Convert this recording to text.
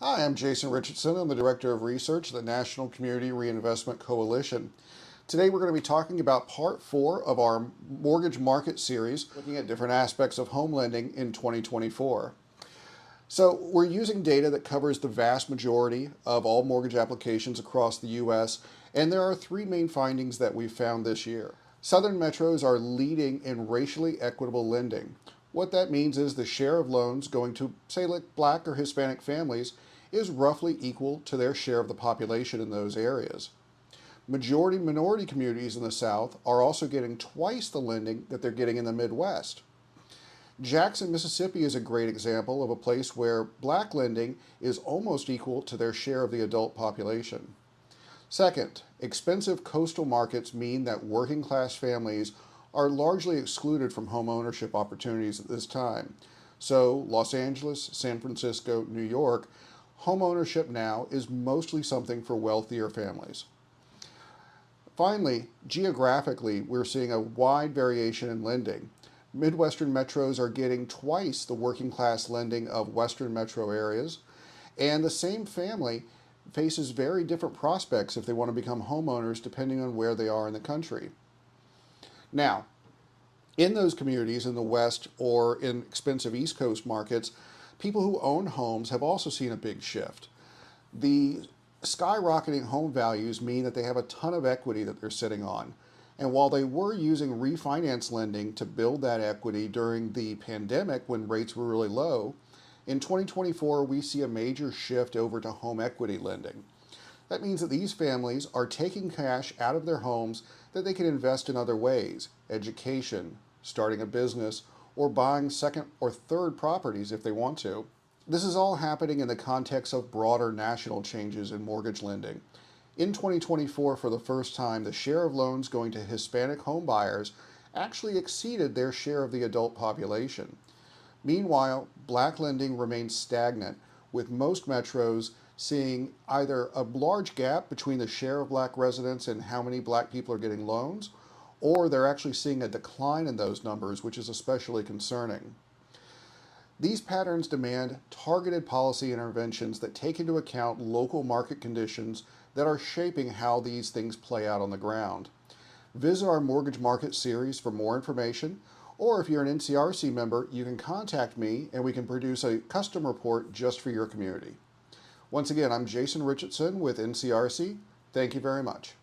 Hi, I'm Jason Richardson. I'm the Director of Research at the National Community Reinvestment Coalition. Today we're going to be talking about part 4 of our mortgage market series, looking at different aspects of home lending in 2024. So we're using data that covers the vast majority of all mortgage applications across the U.S., and there are 3 main findings that we've found this year. Southern metros are leading in racially equitable lending. What that means is the share of loans going to, say, like Black or Hispanic families is roughly equal to their share of the population in those areas. Majority minority communities in the South are also getting twice the lending that they're getting in the Midwest. Jackson, Mississippi is a great example of a place where Black lending is almost equal to their share of the adult population. Second, expensive coastal markets mean that working class families are largely excluded from home ownership opportunities at this time. So, Los Angeles, San Francisco, New York, home ownership now is mostly something for wealthier families. Finally, geographically, we're seeing a wide variation in lending. Midwestern metros are getting twice the working class lending of Western metro areas, and the same family faces very different prospects if they want to become homeowners depending on where they are in the country. Now, in those communities in the West or in expensive East Coast markets, people who own homes have also seen a big shift. The skyrocketing home values mean that they have a ton of equity that they're sitting on. And while they were using refinance lending to build that equity during the pandemic when rates were really low, in 2024 we see a major shift over to home equity lending. That means that these families are taking cash out of their homes that they can invest in other ways: education, starting a business, or buying second or third properties if they want to. This is all happening in the context of broader national changes in mortgage lending. In 2024, for the first time, the share of loans going to Hispanic home buyers actually exceeded their share of the adult population. Meanwhile, Black lending remains stagnant, with most metros seeing either a large gap between the share of Black residents and how many Black people are getting loans, or they're actually seeing a decline in those numbers, which is especially concerning. These patterns demand targeted policy interventions that take into account local market conditions that are shaping how these things play out on the ground. Visit our Mortgage Market series for more information, or if you're an NCRC member, you can contact me and we can produce a custom report just for your community. Once again, I'm Jason Richardson with NCRC. Thank you very much.